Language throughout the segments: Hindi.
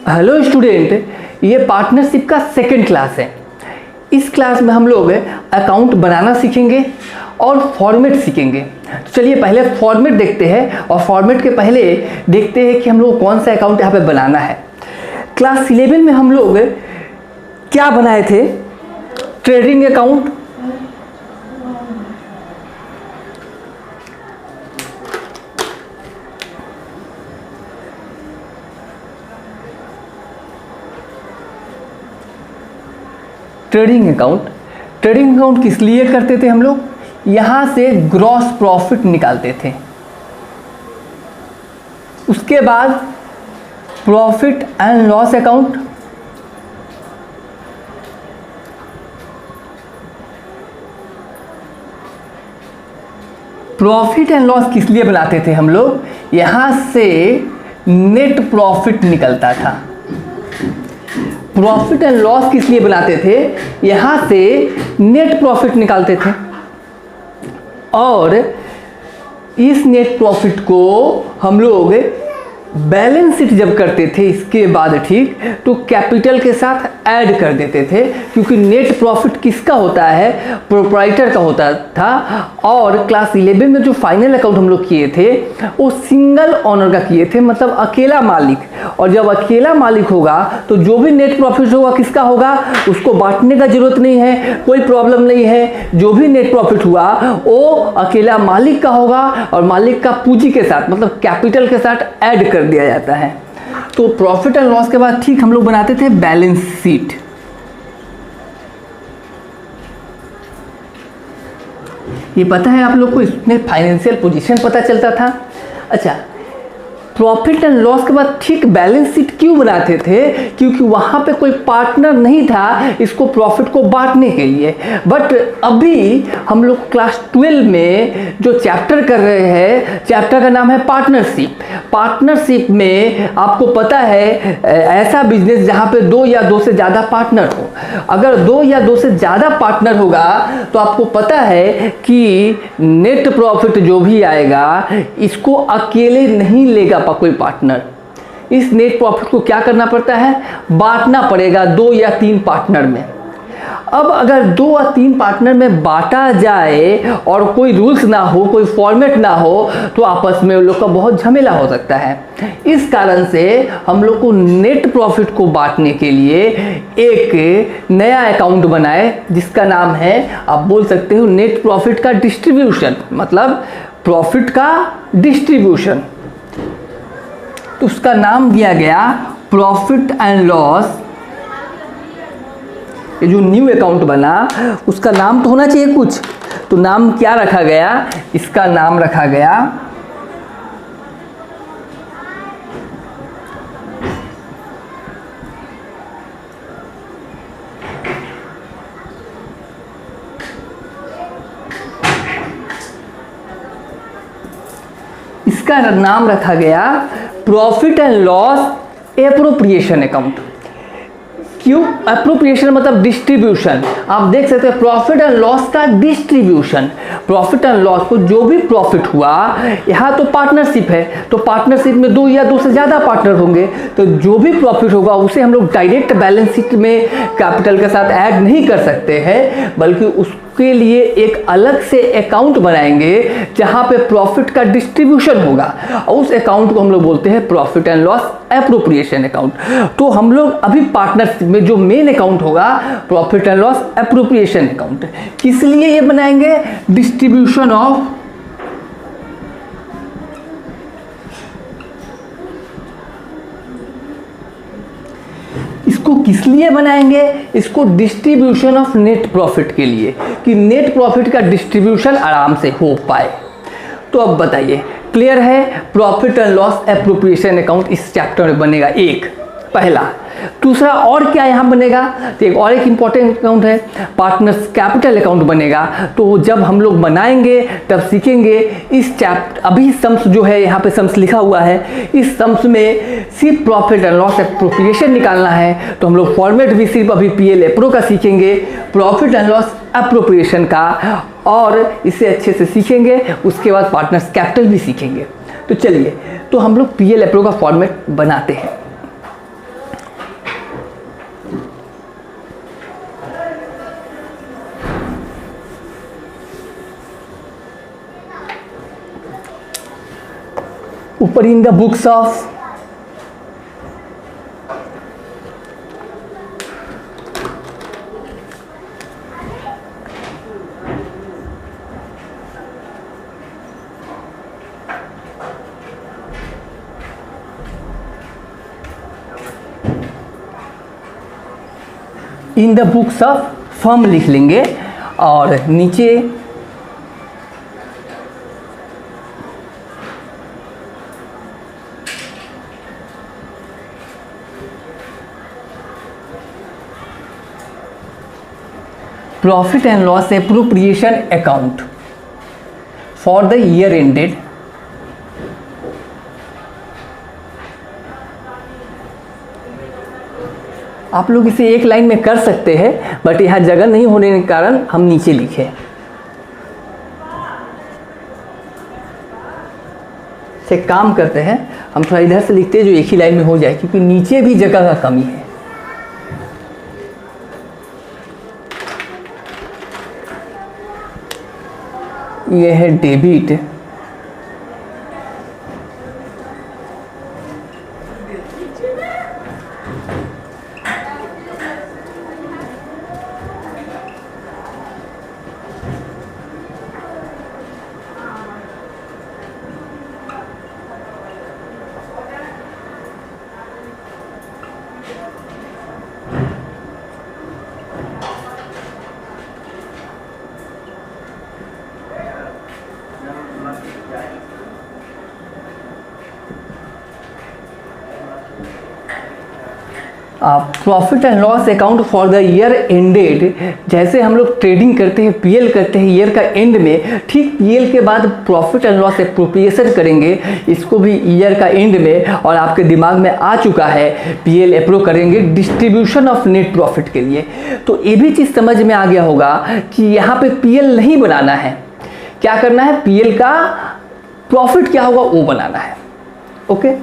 हेलो स्टूडेंट, ये पार्टनरशिप का सेकंड क्लास है। इस क्लास में हम लोग अकाउंट बनाना सीखेंगे और फॉर्मेट सीखेंगे। तो चलिए पहले फॉर्मेट देखते हैं और फॉर्मेट के पहले देखते हैं कि हम लोग कौन सा अकाउंट यहाँ पे बनाना है। क्लास 11 में हम लोग क्या बनाए थे? ट्रेडिंग अकाउंट, ट्रेडिंग अकाउंट किस लिए करते थे हम लोग? यहाँ से ग्रॉस प्रॉफिट निकालते थे। उसके बाद profit and loss account, profit and loss किस लिए बनाते थे हम लोग? यहाँ से नेट प्रॉफिट निकलता था। प्रॉफिट एंड लॉस किस लिए बनाते थे? यहाँ से नेट प्रॉफिट निकालते थे और इस नेट प्रॉफिट को हम लोग बैलेंस शीट जब करते थे इसके बाद ठीक तो कैपिटल के साथ ऐड कर देते थे, क्योंकि नेट प्रॉफिट किसका होता है? प्रोप्राइटर का होता था। और क्लास 11 में जो फाइनल अकाउंट हम लोग किए थे वो सिंगल ऑनर का किए थे, मतलब अकेला मालिक। और जब अकेला मालिक होगा तो जो भी नेट प्रॉफिट होगा किसका होगा? उसको बांटने का जरूरत नहीं है, कोई प्रॉब्लम नहीं है। जो भी नेट प्रॉफिट हुआ वो अकेला मालिक का होगा और मालिक का पूंजी के साथ मतलब कैपिटल के साथ ऐड कर दिया जाता है। तो प्रॉफिट एंड लॉस के बाद ठीक हम लोग बनाते थे बैलेंस शीट। ये पता है आप लोग को, इसमें फाइनेंशियल पोजीशन पता चलता था। अच्छा, प्रॉफिट एंड लॉस के बाद ठीक बैलेंस शीट क्यों बनाते थे? क्योंकि वहाँ पे कोई पार्टनर नहीं था इसको प्रॉफिट को बांटने के लिए। बट अभी हम लोग क्लास 12 में जो चैप्टर कर रहे हैं, चैप्टर का नाम है पार्टनरशिप। पार्टनरशिप में आपको पता है ऐसा बिजनेस जहाँ पे 2 या 2 से ज़्यादा पार्टनर हो। अगर 2 या 2 से ज़्यादा पार्टनर होगा तो आपको पता है कि नेट प्रॉफिट जो भी आएगा इसको अकेले नहीं लेगा कोई पार्टनर। इस नेट प्रॉफिट को क्या करना पड़ता है? बांटना पड़ेगा 2 या 3 पार्टनर में। अब अगर 2 या 3 पार्टनर में बांटा जाए और कोई रूल्स ना हो, कोई फॉर्मेट ना हो तो आपस में उन लोग का बहुत झमेला हो सकता है। इस कारण से हम लोग को नेट प्रॉफिट को बांटने के लिए एक नया अकाउंट बनाए जिसका नाम है, आप बोल सकते हो, नेट प्रॉफिट का डिस्ट्रीब्यूशन, मतलब प्रॉफिट का डिस्ट्रीब्यूशन। तो उसका नाम दिया गया प्रॉफिट एंड लॉस। ये जो न्यू अकाउंट बना उसका नाम तो होना चाहिए कुछ, तो नाम क्या रखा गया? इसका नाम रखा गया profit and loss appropriation account. क्यों एप्रोप्रिएशन? मतलब डिस्ट्रीब्यूशन। आप देख सकते हैं प्रॉफिट एंड लॉस का डिस्ट्रीब्यूशन। प्रॉफिट एंड लॉस को जो भी प्रॉफिट हुआ, यहाँ तो पार्टनरशिप है तो पार्टनरशिप में 2 या 2 से ज़्यादा पार्टनर होंगे, तो जो भी प्रॉफिट होगा उसे हम लोग डायरेक्ट बैलेंस शीट में कैपिटल के साथ ऐड नहीं कर सकते हैं, बल्कि उसके लिए एक अलग से अकाउंट बनाएंगे जहाँ पे प्रॉफिट का डिस्ट्रीब्यूशन होगा और उस अकाउंट को हम लोग बोलते हैं profit and loss appropriation account. तो हम लोग अभी पार्टनरशिप में जो मेन अकाउंट होगा profit and loss appropriation account. किस लिए ये बनाएंगे? डिस्ट्रीब्यूशन ऑफ इसको किस लिए बनाएंगे? इसको डिस्ट्रीब्यूशन ऑफ नेट प्रॉफिट के लिए, कि नेट प्रॉफिट का डिस्ट्रीब्यूशन आराम से हो पाए। तो अब बताइए, क्लियर है? Profit and loss appropriation account इस चैप्टर में बनेगा एक, पहला। दूसरा और क्या यहाँ बनेगा? तो एक और एक इंपॉर्टेंट अकाउंट है पार्टनर्स कैपिटल अकाउंट बनेगा। तो जब हम लोग बनाएंगे तब सीखेंगे इस चैप्टर। अभी सम्स जो है यहाँ पे सम्स लिखा हुआ है, इस सम्स में सिर्फ प्रॉफिट एंड लॉस एप्रोप्रिएशन निकालना है, तो हम लोग फॉर्मेट भी सिर्फ अभी PL एप्रो का सीखेंगे, प्रॉफिट एंड लॉस एप्रोप्रिएशन का, और इसे अच्छे से सीखेंगे। उसके बाद पार्टनर्स कैपिटल भी सीखेंगे। तो चलिए, तो हम लोग PL एप्रो का फॉर्मेट बनाते हैं। ऊपर in the books of in the books of firm लिख लेंगे और नीचे profit and loss appropriation account for the year ended आप लोग इसे एक लाइन में कर सकते हैं, बट यहाँ जगह नहीं होने के कारण हम नीचे लिखे। से काम करते हैं, हम थोड़ा इधर से लिखते हैं जो एक ही लाइन में हो जाए, क्योंकि नीचे भी जगह का कमी है। यह है debit profit and loss account for the year ended. जैसे हम लोग ट्रेडिंग करते हैं, पीएल करते हैं ईयर का एंड में, ठीक पीएल के बाद प्रॉफिट एंड लॉस एप्रोप्रिएशन करेंगे, इसको भी ईयर का एंड में, और आपके दिमाग में आ चुका है पीएल अप्रूव करेंगे डिस्ट्रीब्यूशन ऑफ नेट प्रॉफिट के लिए। तो ये भी चीज़ समझ में आ गया होगा कि यहाँ पे पीएल नहीं बनाना है, क्या करना है, पीएल का प्रॉफिट क्या होगा वो बनाना है। ओके,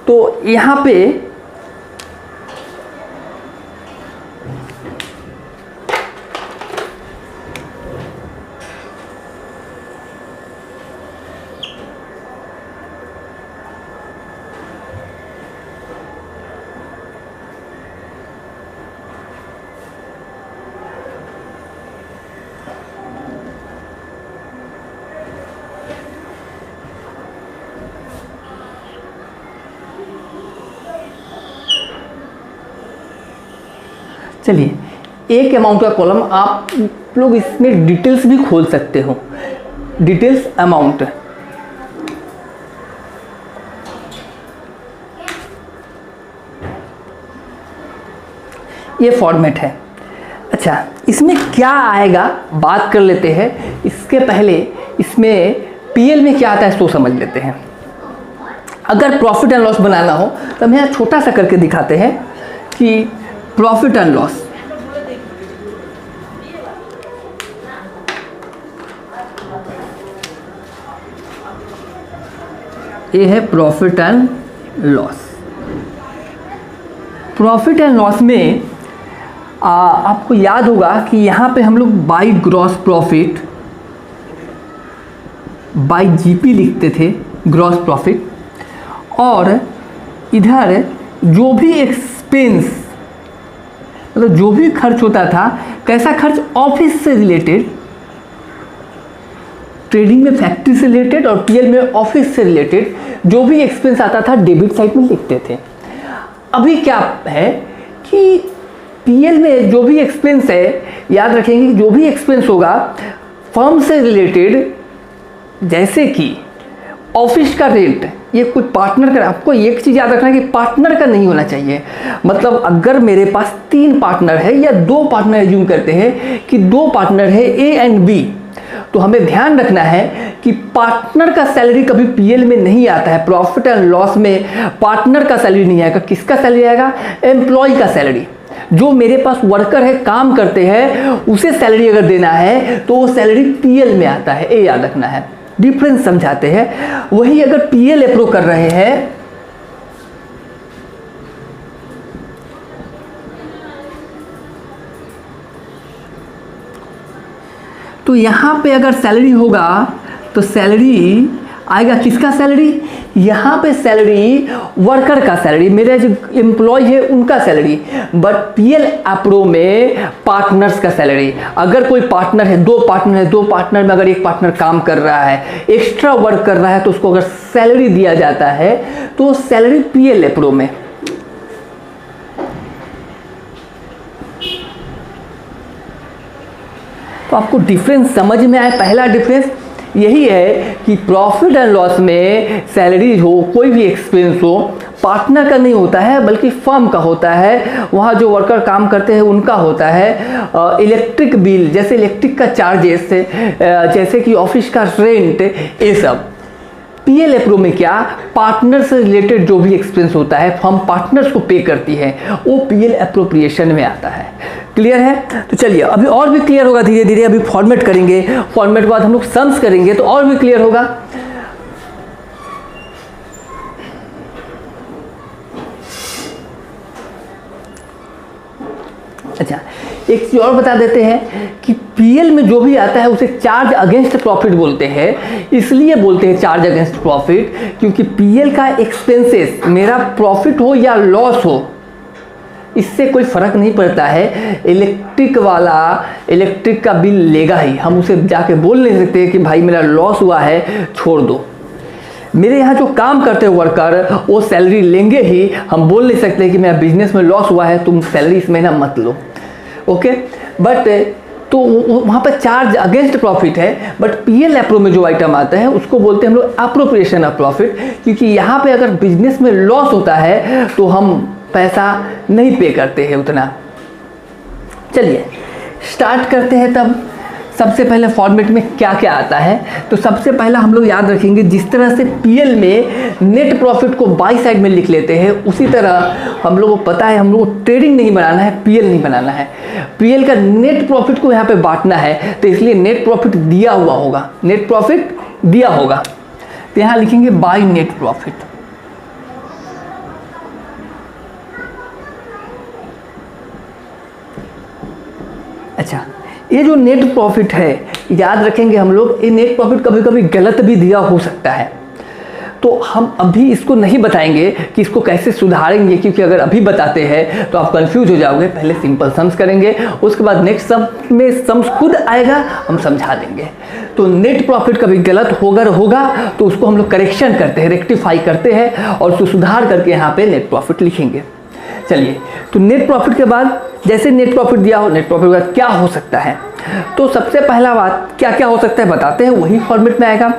तो यहाँ पे चलिए, एक अमाउंट का कॉलम आप लोग इसमें डिटेल्स भी खोल सकते हो। डिटेल्स अमाउंट, ये फॉर्मेट है। अच्छा, इसमें क्या आएगा बात कर लेते हैं। इसके पहले इसमें पीएल में क्या आता है सो समझ लेते हैं। अगर प्रॉफिट एंड लॉस बनाना हो तो हम यहाँ छोटा सा करके दिखाते हैं कि प्रॉफिट एंड लॉस, ये है profit and loss. Profit and loss में आपको याद होगा कि यहाँ पे हम लोग by gross profit, by GP लिखते थे, ग्रॉस प्रॉफिट, और इधर जो भी एक्सपेंस, मतलब जो भी खर्च होता था, कैसा खर्च, ऑफिस से रिलेटेड, ट्रेडिंग में फैक्ट्री से रिलेटेड और पीएल में ऑफिस से रिलेटेड जो भी एक्सपेंस आता था डेबिट साइड में लिखते थे। अभी क्या है कि पीएल में जो भी एक्सपेंस है, याद रखेंगे कि जो भी एक्सपेंस होगा फर्म से रिलेटेड, जैसे कि ऑफिस का रेंट, ये कोई पार्टनर का, आपको एक चीज़ याद रखना है कि पार्टनर का नहीं होना चाहिए। मतलब अगर मेरे पास 3 पार्टनर है या 2 पार्टनर एज्यूम करते हैं कि 2 पार्टनर है ए एंड बी, तो हमें ध्यान रखना है कि पार्टनर का सैलरी कभी पीएल में नहीं आता है। प्रॉफिट एंड लॉस में पार्टनर का सैलरी नहीं आएगा। किसका सैलरी आएगा, एम्प्लॉय का सैलरी। जो मेरे पास वर्कर है, काम करते हैं, उसे सैलरी अगर देना है तो वो सैलरी पीएल में आता है, ये याद रखना है। डिफरेंस समझाते हैं। वही अगर पीएल अप्रूव कर रहे हैं तो यहाँ पे अगर सैलरी होगा तो सैलरी आएगा, किसका सैलरी, यहाँ पे सैलरी वर्कर का सैलरी, मेरे जो एम्प्लॉय है उनका सैलरी, बट पीएल एप्रो में पार्टनर्स का सैलरी। अगर कोई पार्टनर है, दो पार्टनर में अगर एक पार्टनर काम कर रहा है, एक्स्ट्रा वर्क कर रहा है, तो उसको अगर सैलरी दिया जाता है तो सैलरी पीएल एप्रो में। तो आपको डिफरेंस समझ में आया। पहला डिफरेंस यही है कि प्रॉफिट एंड लॉस में सैलरी हो, कोई भी एक्सपेंस हो, पार्टनर का नहीं होता है बल्कि फर्म का होता है। वहाँ जो वर्कर काम करते हैं उनका होता है। इलेक्ट्रिक बिल, जैसे इलेक्ट्रिक का चार्जेस, जैसे कि ऑफिस का रेंट, ये सब पीएल एप्रो में क्या, पार्टनर से रिलेटेड जो भी एक्सपेंस होता है फर्म पार्टनर्स को पे करती है, वो पीएल एप्रोप्रिएशन में आता है। क्लियर है? तो चलिए अभी और भी क्लियर होगा धीरे धीरे। अभी फॉर्मेट करेंगे, फॉर्मेट के बाद हम लोग सम्स करेंगे तो और भी क्लियर होगा। अच्छा, एक चीज और बता देते हैं कि पीएल में जो भी आता है उसे चार्ज अगेंस्ट प्रॉफिट बोलते हैं। इसलिए बोलते हैं चार्ज अगेंस्ट प्रॉफिट क्योंकि पीएल का एक्सपेंसेस, मेरा प्रॉफिट हो या लॉस हो, इससे कोई फर्क नहीं पड़ता है। इलेक्ट्रिक वाला इलेक्ट्रिक का बिल लेगा ही, हम उसे जाके बोल नहीं सकते कि भाई मेरा लॉस हुआ है छोड़ दो। मेरे यहाँ जो काम करते हैं वर्कर वो सैलरी लेंगे ही, हम बोल नहीं सकते कि मेरा बिजनेस में लॉस हुआ है तुम सैलरी इस महीना मत लो। ओके, बट तो वहाँ पर चार्ज अगेंस्ट प्रॉफिट है। बट पीएल एप्रो में जो आइटम आता है उसको बोलते हैं हम लोग एप्रोप्रिएशन ऑफ प्रॉफिट, क्योंकि यहाँ पे अगर बिजनेस में लॉस होता है तो हम पैसा नहीं पे करते हैं उतना। चलिए स्टार्ट करते हैं। तब सबसे पहले फॉर्मेट में क्या क्या आता है, तो सबसे पहला हम लोग याद रखेंगे जिस तरह से पीएल में नेट प्रॉफिट को बाई साइड में लिख लेते हैं, उसी तरह हम लोगों को पता है हम लोग को ट्रेडिंग नहीं बनाना है, पीएल नहीं बनाना है। पीएल का नेट प्रॉफिट को यहाँ पे बांटना है, तो इसलिए नेट प्रॉफिट दिया हुआ होगा, नेट प्रॉफिट दिया होगा, तो यहाँ लिखेंगे बाई नेट प्रॉफिट। अच्छा, ये जो नेट प्रॉफिट है याद रखेंगे हम लोग, ये नेट प्रॉफिट कभी कभी गलत भी दिया हो सकता है, तो हम अभी इसको नहीं बताएंगे कि इसको कैसे सुधारेंगे, क्योंकि अगर अभी बताते हैं तो आप कंफ्यूज हो जाओगे। पहले सिंपल सम्स करेंगे, उसके बाद नेक्स्ट सम में सम्स खुद आएगा, हम समझा देंगे। तो नेट प्रॉफिट कभी गलत होगा तो उसको हम लोग करेक्शन करते हैं, रेक्टिफाई करते हैं और उसको सुधार करके यहाँ पे नेट प्रॉफिट लिखेंगे। चलिए, तो नेट प्रॉफिट के बाद जैसे नेट प्रॉफिट दिया हो, नेट प्रॉफिट के बाद क्या हो सकता है, तो सबसे पहला बात क्या क्या हो सकता है बताते हैं, वही फॉर्मेट में आएगा।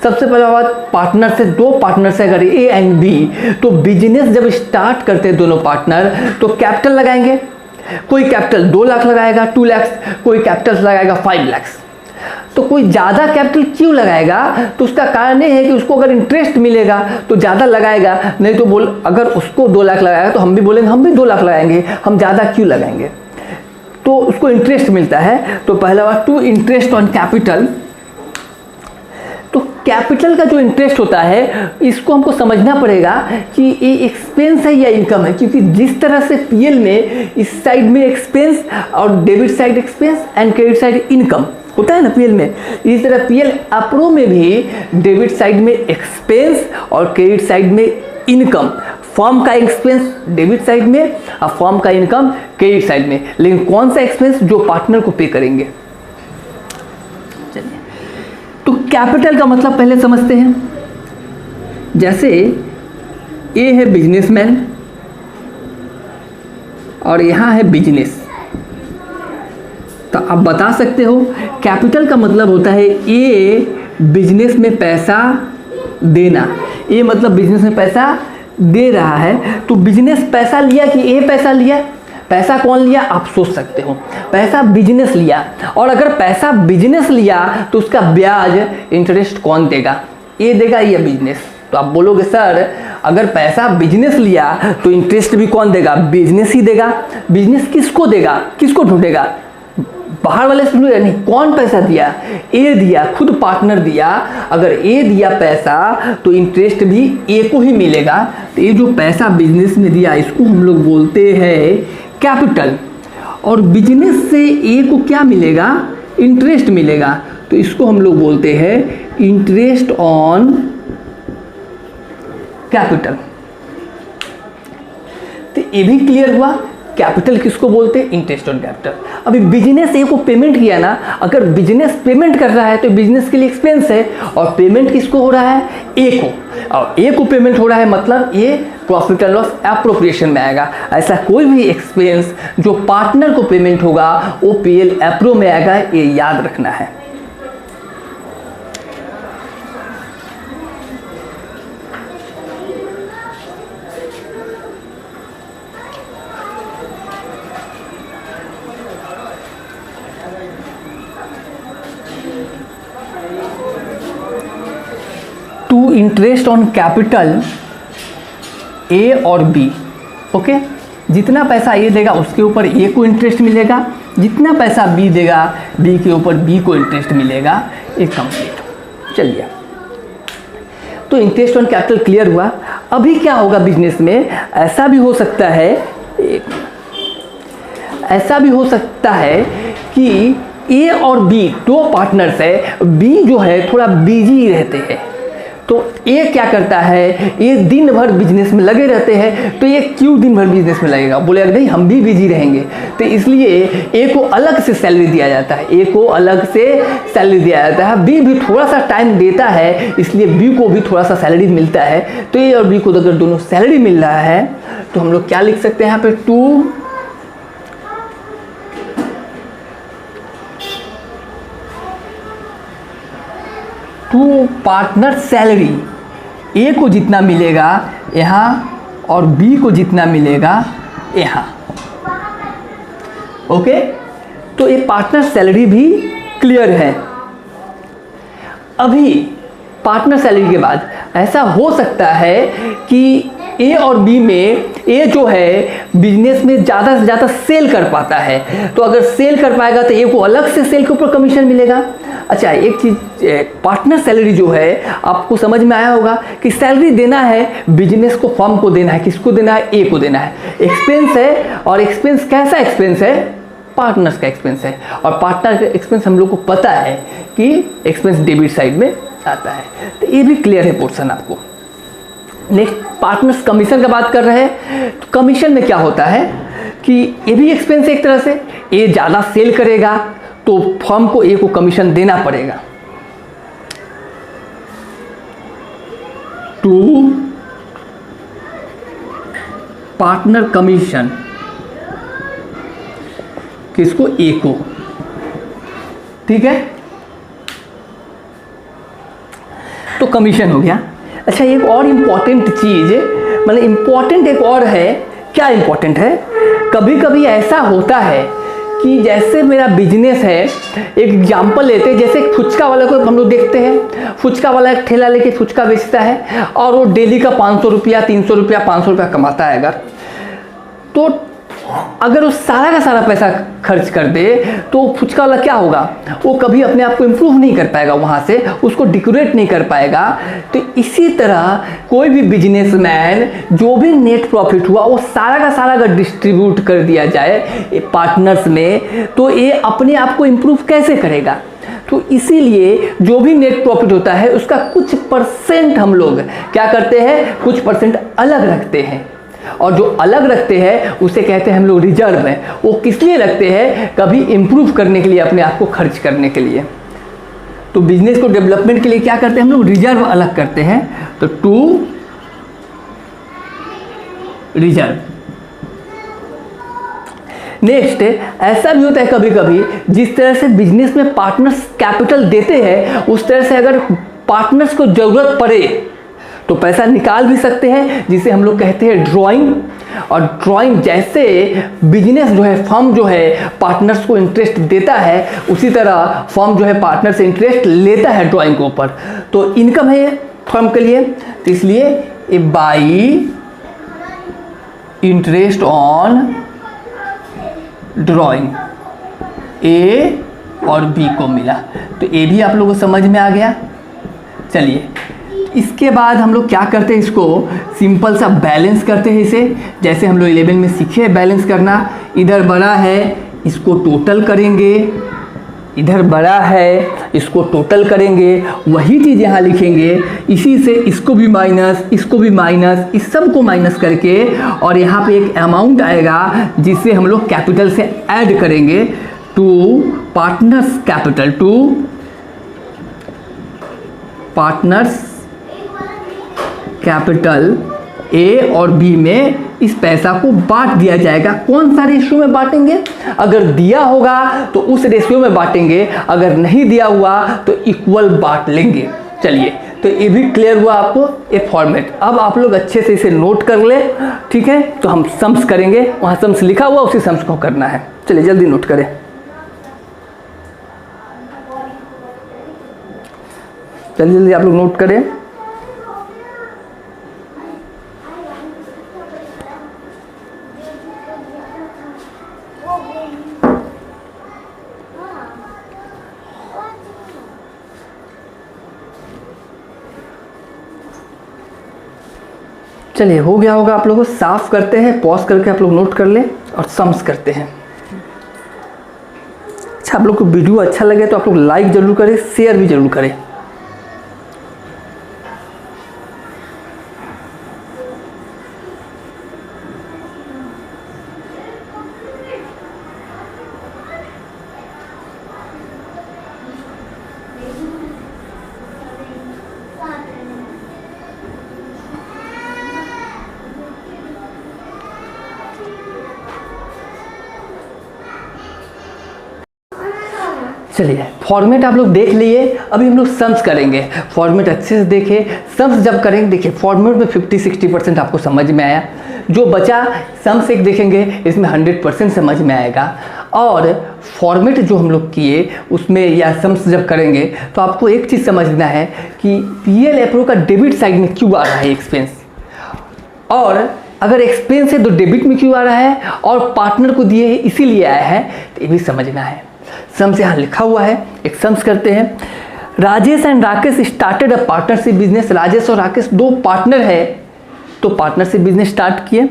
सबसे पहला बात, पार्टनर से, दो पार्टनर से अगर ए एंड बी, तो बिजनेस जब स्टार्ट करते हैं दोनों पार्टनर तो कैपिटल लगाएंगे। कोई कैपिटल 2 लाख लगाएगा, 2 लाख, कोई कैपिटल लगाएगा 5 लाख। तो कोई ज़्यादा कैपिटल क्यों लगाएगा, तो उसका कारण ये है कि उसको अगर इंटरेस्ट मिलेगा तो ज़्यादा लगाएगा, नहीं तो बोल अगर उसको 2 लाख लगाएगा तो हम भी बोलेंगे हम भी 2 लाख लगाएंगे, हम ज़्यादा क्यों लगाएंगे, तो उसको इंटरेस्ट मिलता है। तो पहला बात, टू इंटरेस्ट ऑन कैपिटल। तो कैपिटल का जो इंटरेस्ट होता है इसको हमको समझना पड़ेगा कि ये एक्सपेंस है या इनकम है, क्योंकि जिस तरह से पीएल में इस साइड में एक्सपेंस और debit side expense and credit side income होता है ना पीएल में, इसी तरह पीएल एप्रो में भी डेबिट साइड में एक्सपेंस और क्रेडिट साइड में इनकम। फर्म का एक्सपेंस डेबिट साइड में और फर्म का इनकम क्रेडिट साइड में, लेकिन कौन सा एक्सपेंस, जो पार्टनर को पे करेंगे। चलिए, तो कैपिटल का मतलब पहले समझते हैं। जैसे ए है बिजनेसमैन और यहाँ है बिजनेस, तो आप बता सकते हो कैपिटल का मतलब होता है ए बिजनेस में पैसा देना, ए मतलब बिजनेस में पैसा दे रहा है। तो बिजनेस पैसा लिया कि ए पैसा लिया, पैसा कौन लिया आप सोच सकते हो, पैसा बिजनेस लिया। और अगर पैसा बिजनेस लिया तो उसका ब्याज इंटरेस्ट कौन देगा, ए देगा या बिजनेस। तो आप बोलोगे सर अगर पैसा बिजनेस लिया तो इंटरेस्ट भी कौन देगा, बिजनेस ही देगा। बिजनेस किसको देगा, किसको ढूंढेगा, बाहर वाले से नहीं, कौन पैसा दिया, ए दिया, खुद पार्टनर दिया। अगर ए दिया पैसा तो इंटरेस्ट भी ए को ही मिलेगा। तो ये जो पैसा बिजनेस में दिया इसको हम लोग बोलते हैं कैपिटल, और बिजनेस से ए को क्या मिलेगा, इंटरेस्ट मिलेगा, तो इसको हम लोग बोलते हैं इंटरेस्ट ऑन कैपिटल। तो ये भी क्लियर हुआ, कैपिटल किसको बोलते हैं, इंटरेस्ट ऑन कैपिटल। अभी बिजनेस ए को पेमेंट किया ना, अगर बिजनेस पेमेंट कर रहा है तो बिजनेस के लिए एक्सपेंस है, और पेमेंट किसको हो रहा है, ए को, और ए को पेमेंट हो रहा है, मतलब ये प्रॉफिट एंड लॉस एप्रोप्रिएशन में आएगा। ऐसा कोई भी एक्सपेंस जो पार्टनर को पेमेंट होगा वो पीएल एप्रो में आएगा, ये याद रखना है। To interest on capital A और बी, ओके। जितना पैसा ए देगा उसके ऊपर ए को इंटरेस्ट मिलेगा, जितना पैसा बी देगा बी के ऊपर बी को इंटरेस्ट मिलेगा। एक कंप्लीट। चलिए, तो इंटरेस्ट ऑन कैपिटल क्लियर हुआ। अभी क्या होगा बिजनेस में, ऐसा भी हो सकता है, ऐसा भी हो सकता है कि ए और बी दो पार्टनर्स है, बी जो है थोड़ा बिजी रहते हैं, तो ए क्या करता है, ये दिन भर बिजनेस में लगे रहते हैं, तो ये क्यों दिन भर बिजनेस में लगेगा, बोलेगा नहीं हम भी बिजी रहेंगे, तो इसलिए ए को अलग से सैलरी दिया जाता है, ए को अलग से सैलरी दिया जाता है। बी भी थोड़ा सा टाइम देता है, इसलिए बी को भी थोड़ा सा सैलरी मिलता है। तो ए और बी को अगर दोनों सैलरी मिल रहा है तो हम लोग क्या लिख सकते हैं यहाँ पे, टू पार्टनर सैलरी, ए को जितना मिलेगा यहाँ और बी को जितना मिलेगा यहाँ, ओके। तो ये पार्टनर सैलरी भी क्लियर है। अभी पार्टनर सैलरी के बाद ऐसा हो सकता है कि ए और बी में ए जो है बिजनेस में ज़्यादा से ज़्यादा सेल कर पाता है, तो अगर सेल कर पाएगा तो ए को अलग से सेल के ऊपर कमीशन मिलेगा। अच्छा, एक चीज़, पार्टनर सैलरी जो है आपको समझ में आया होगा कि सैलरी देना है बिजनेस को, फर्म को देना है, किसको देना है, ए को देना है। एक्सपेंस है, और एक्सपेंस कैसा एक्सपेंस है, पार्टनर्स का एक्सपेंस है, और पार्टनर का एक्सपेंस हम लोग को पता है कि एक्सपेंस डेबिट साइड में आता है। तो ये भी क्लियर है पोर्शन आपको। नेक्स्ट, पार्टनर्स कमीशन का बात कर रहे हैं, तो कमीशन में क्या होता है कि ये भी एक्सपेंस है एक तरह से, ए ज़्यादा सेल करेगा तो फर्म को ए को कमीशन देना पड़ेगा। टू पार्टनर कमीशन, किसको, ए को, ठीक है। तो कमीशन हो गया। अच्छा, एक और इम्पॉर्टेंट चीज़, मतलब इम्पॉर्टेंट एक और है, क्या इम्पॉर्टेंट है, कभी कभी ऐसा होता है कि जैसे मेरा बिजनेस है, एक एग्जांपल लेते हैं, जैसे एक फुचका वाले को हम लोग देखते हैं, फुचका वाला एक ठेला लेके फुचका बेचता है और वो डेली का 500 रुपया, 300 रुपया, 500 रुपया कमाता है। अगर वो सारा का सारा पैसा खर्च कर दे तो फुचका वाला क्या होगा, वो कभी अपने आप को इम्प्रूव नहीं कर पाएगा, वहाँ से उसको डेकोरेट नहीं कर पाएगा। तो इसी तरह कोई भी बिजनेसमैन जो भी नेट प्रॉफिट हुआ वो सारा का सारा अगर डिस्ट्रीब्यूट कर दिया जाए पार्टनर्स में, तो ये अपने आप को इम्प्रूव कैसे करेगा। तो इसीलिए जो भी नेट प्रॉफिट होता है उसका कुछ परसेंट हम लोग क्या करते हैं, कुछ परसेंट अलग रखते हैं, और जो अलग रखते हैं उसे कहते हैं हम लोग रिजर्व है। वो किस लिए रखते हैं, कभी इम्प्रूव करने के लिए, अपने आप को खर्च करने के लिए। तो बिजनेस को डेवलपमेंट के लिए क्या करते हैं हम लोग, रिजर्व अलग करते हैं। तो टू रिजर्व। नेक्स्ट, ऐसा भी होता है कभी कभी, जिस तरह से बिजनेस में पार्टनर्स कैपिटल देते हैं उस तरह से अगर पार्टनर्स को जरूरत पड़े तो पैसा निकाल भी सकते हैं, जिसे हम लोग कहते हैं ड्राइंग। और ड्राइंग जैसे बिजनेस जो है, फर्म जो है पार्टनर्स को इंटरेस्ट देता है, उसी तरह फर्म जो है पार्टनर से इंटरेस्ट लेता है ड्राइंग के ऊपर। तो इनकम है फर्म के लिए, तो इसलिए ए बाई इंटरेस्ट ऑन ड्राइंग, ए और बी को मिला। तो ए भी आप लोगों को समझ में आ गया। चलिए, इसके बाद हम लोग क्या करते हैं, इसको सिंपल सा बैलेंस करते हैं। इसे जैसे हम लोग 11 में सीखे बैलेंस करना, इधर बड़ा है इसको टोटल करेंगे, इधर बड़ा है, इसको टोटल करेंगे, वही चीज़ यहाँ लिखेंगे, इसी से इसको भी माइनस, इसको भी माइनस, इस सब को माइनस करके, और यहाँ पे एक अमाउंट आएगा जिसे हम लोग कैपिटल से ऐड करेंगे two partners capital, two partners capital. A और बी में इस पैसा को बांट दिया जाएगा। कौन सा रेशियो में बांटेंगे? अगर दिया होगा तो उस रेशियो में बांटेंगे, अगर नहीं दिया हुआ तो इक्वल बांट लेंगे। चलिए, तो ये भी क्लियर हुआ आपको एक फॉर्मेट। अब आप लोग अच्छे से इसे नोट कर ले, ठीक है? तो हम सम्स करेंगे, वहाँ सम्स लिखा हुआ उसी सम्स को करना है। चलिए जल्दी नोट करें। जल्दी जल्दी आप लोग नोट करें। चलिए, हो गया होगा आप लोगों को। साफ करते हैं, पॉज करके आप लोग नोट कर लें और सम्स करते हैं। अच्छा, आप लोग को वीडियो अच्छा लगे तो आप लोग लाइक जरूर करें, शेयर भी जरूर करें। चलिए, फॉर्मेट आप लोग देख लिए, अभी हम लोग सम्स करेंगे। फॉर्मेट अच्छे से देखें, सम्स जब करेंगे, देखिए फॉर्मेट में 50-60% आपको समझ में आया। जो बचा सम्स एक देखेंगे, इसमें 100% समझ में आएगा। और फॉर्मेट जो हम लोग किए उसमें या सम्स जब करेंगे तो आपको एक चीज़ समझना है कि पीएल एप्रो का डेबिट साइड में क्यों आ रहा है एक्सपेंस, और अगर एक्सपेंस है तो डेबिट में क्यों आ रहा है, और पार्टनर को दिए इसीलिए आया है, तो ये भी समझना है। सम्स यहाँ लिखा हुआ है, एक सम्स करते हैं। Rajesh and Rakesh started a partnership business. Rajesh और राकेश दो पार्टनर है, तो पार्टनरशिप बिजनेस स्टार्ट किए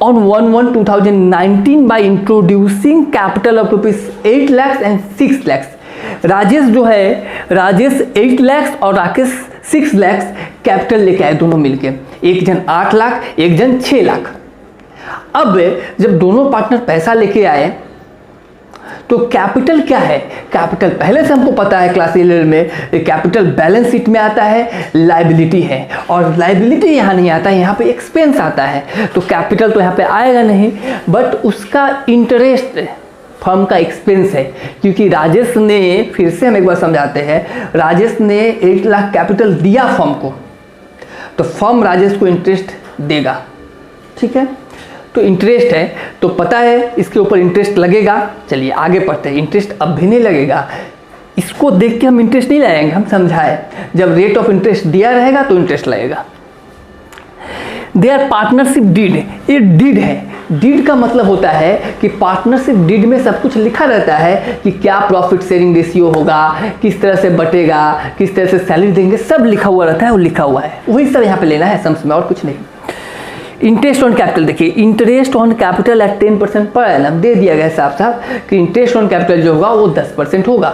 on 1/1/2019 by introducing capital of ₹8 lakh and 6 lakh. Rajesh जो है, राजेश 8 लाख और राकेश 6 लाख कैपिटल लेके आए दोनों मिलके। एक जन 8 लाख, एक जन 6 लाख। अब जब दोनों पार्टनर पैसा लेके आए तो कैपिटल क्या है? कैपिटल पहले से हमको पता है क्लास 11 में, कैपिटल बैलेंस शीट में आता है, लायबिलिटी है, और लायबिलिटी यहाँ नहीं आता है, यहाँ पे एक्सपेंस आता है। तो कैपिटल तो यहाँ पे आएगा नहीं, बट उसका इंटरेस्ट फर्म का एक्सपेंस है, क्योंकि राजेश ने, फिर से हम एक बार समझाते हैं, राजेश ने 8 लाख कैपिटल दिया फर्म को, तो फर्म राजेश को इंटरेस्ट देगा, ठीक है? तो इंटरेस्ट है तो पता है इसके ऊपर इंटरेस्ट लगेगा। चलिए आगे पढ़ते हैं। इंटरेस्ट अब भी नहीं लगेगा, इसको देख के हम इंटरेस्ट नहीं लगाएंगे, हम समझाए जब रेट ऑफ इंटरेस्ट दिया रहेगा तो इंटरेस्ट लगेगा। देयर पार्टनरशिप डीड, ये डीड है। डीड का मतलब होता है कि पार्टनरशिप डीड में सब कुछ लिखा रहता है कि क्या प्रॉफिट शेयरिंग रेशियो होगा, किस तरह से बटेगा, किस तरह से सैलरी देंगे, सब लिखा हुआ रहता है, वो लिखा हुआ है, वही सब यहाँ पे लेना है सम्स में, और कुछ नहीं। इंटरेस्ट ऑन कैपिटल देखिए, interest on capital eight 10% per annum दे दिया गया साफ साफ कि इंटरेस्ट ऑन कैपिटल जो होगा वो 10% होगा।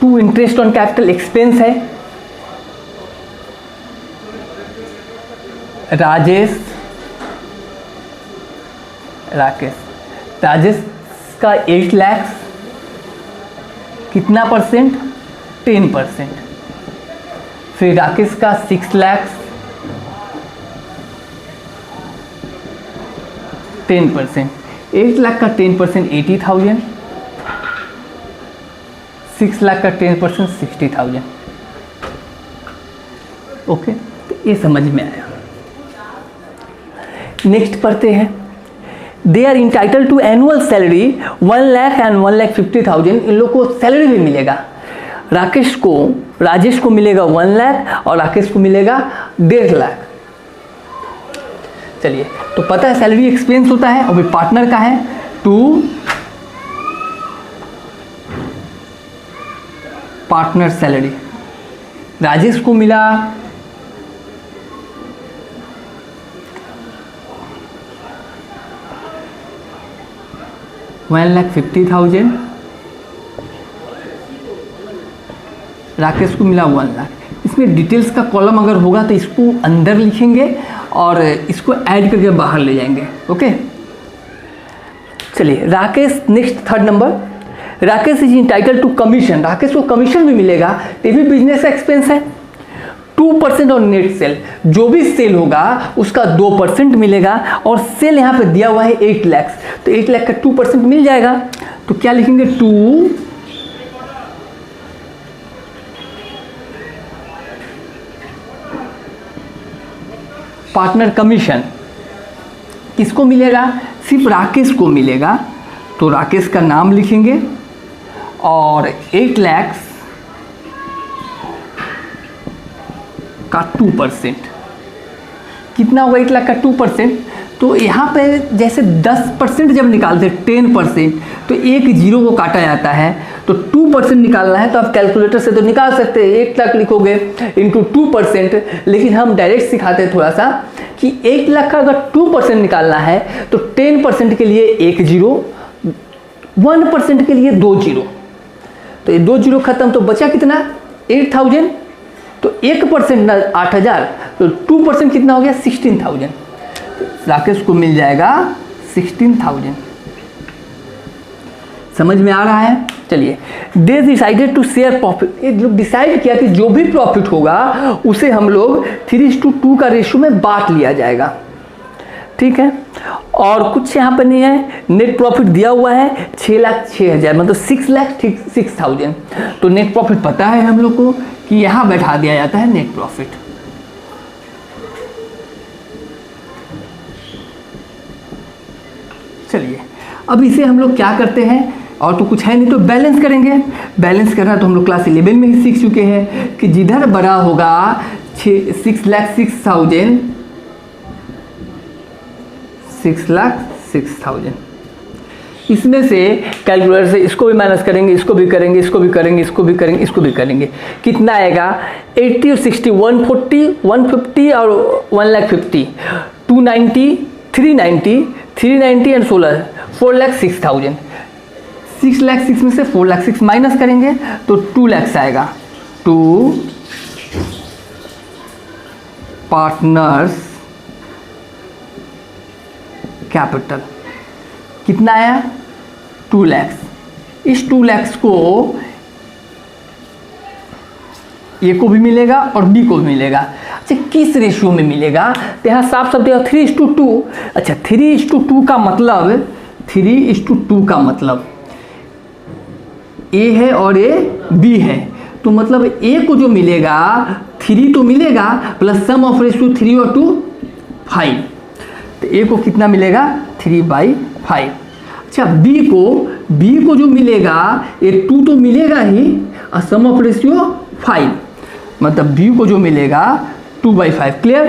To interest on capital expense है। राजेश राकेश, राजेश का 8 लाख कितना परसेंट? 10%। फिर राकेश का 6 लाख 10%। 8 लाख का 10% 80,000, 6 लाख का 10% 60,000। ओके, तो ये समझ में आया। नेक्स्ट पढ़ते हैं। They are entitled to annual salary 1 lakh and 1,50,000। इन लोग को सैलरी भी मिलेगा। राजेश को मिलेगा 1 लाख और राकेश को मिलेगा 1.5 लाख। चलिए, तो पता है सैलरी एक्सपेंस होता है, और भी पार्टनर का है टू पार्टनर सैलरी। राजेश को मिला 1,50,000, राकेश को मिला 1 लाख। इसमें डिटेल्स का कॉलम अगर होगा तो इसको अंदर लिखेंगे और इसको ऐड करके बाहर ले जाएंगे। ओके, चलिए Rakesh, next third number, Rakesh is entitled to commission. Rakesh को कमीशन भी मिलेगा, ये भी बिजनेस एक्सपेंस है। 2% ऑन नेट सेल, जो भी सेल होगा उसका 2% मिलेगा, और सेल यहाँ पे दिया हुआ है 8 लाख, तो 8 लाख का 2% मिल जाएगा। तो क्या लिखेंगे, 2 पार्टनर कमीशन। किसको मिलेगा, सिर्फ राकेश को मिलेगा, तो राकेश का नाम लिखेंगे और 8 लाख का 2%, कितना होगा 8 लाख का 2%, तो यहाँ पे जैसे 10% जब निकालते हैं 10%, तो एक जीरो को काटा जाता है, तो 2% निकालना है तो आप कैलकुलेटर से तो निकाल सकते हैं, 8 लाख लिखोगे इंटू 2%, लेकिन हम डायरेक्ट सिखाते हैं थोड़ा सा कि 8 लाख का अगर 2% निकालना है तो 10% के लिए 1 जीरो, 1% के लिए 2 जीरो, तो ये 2 जीरो खत्म, तो बचा कितना 8,000, तो 1% ना 8,000, तो 2% कितना हो गया 16,000, राकेश को मिल जाएगा 16,000। समझ में आ रहा है। चलिए, they decided to share profit, ये लोग डिसाइड किया कि जो भी प्रॉफिट होगा उसे हम लोग 3:2 का रेशियो में बांट लिया जाएगा। ठीक है, और कुछ यहाँ पर नहीं है। नेट प्रॉफिट दिया हुआ है 6,06,000, मतलब 6,06,000, तो नेट प्रॉफिट पता है हम लोग को कि यहाँ बैठा दिया जाता है नेट प्रॉफिट। चलिए, अब इसे हम लोग क्या करते हैं, और तो कुछ है नहीं, तो बैलेंस करेंगे। बैलेंस करना तो हम लोग क्लास 11 में ही सीख चुके हैं कि जिधर बड़ा होगा 6,06,000, 6,06,000, इसमें से कैलकुलेटर से इसको भी माइनस करेंगे, इसको भी करेंगे, इसको भी करेंगे, इसको भी करेंगे, इसको भी करेंगे, कितना आएगा 80 और 60, 140, 150 और 1,50,000, 290, 390, 390 एंड 16, 4,06,000। 6,06,000 में से 4,06,000 माइनस करेंगे तो 2 लाख आएगा। 2 पार्टनर्स कैपिटल, कितना आया 2 लाख। इस 2 लाख को ए को भी मिलेगा और बी को भी मिलेगा। अच्छा, किस रेशियो में मिलेगा, तो यहाँ साफ साफ दिया 3:2। अच्छा, 3:2 का मतलब, 3:2 का मतलब ए है और ए बी है, तो मतलब ए को जो मिलेगा 3 तो मिलेगा, प्लस सम ऑफ रेशियो 3 और 2 5, तो ए को कितना मिलेगा 3/5। अच्छा, बी को जो मिलेगा ये 2 तो मिलेगा ही, और सम ऑफ रेशियो 5, मतलब बी को जो मिलेगा 2/5। क्लियर,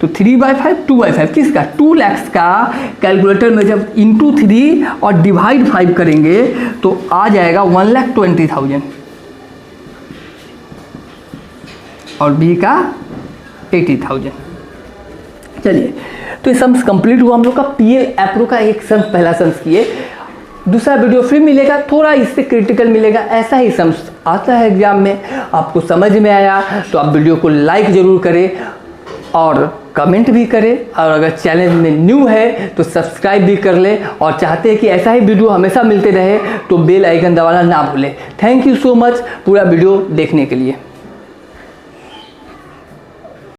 तो 3/5, 2/5 किसका 2 लाख का। कैलकुलेटर में जब इंटू 3 और डिवाइड 5 करेंगे तो आ जाएगा 1,20,000, और बी का 80,000। चलिए, तो ये सम्स कंप्लीट हुआ हम लोग का। पीएल एप्रो का एक सम्स, पहला सम्स किए, दूसरा वीडियो फिर मिलेगा, थोड़ा इससे क्रिटिकल मिलेगा, ऐसा ही सम्स आता है एग्जाम में। आपको समझ में आया तो आप वीडियो को लाइक ज़रूर करें और कमेंट भी करें, और अगर चैनल में न्यू है तो सब्सक्राइब भी कर लें, और चाहते हैं कि ऐसा ही वीडियो हमेशा मिलते रहे तो बेल आइकन दबाना ना भूलें। थैंक यू सो मच पूरा वीडियो देखने के लिए।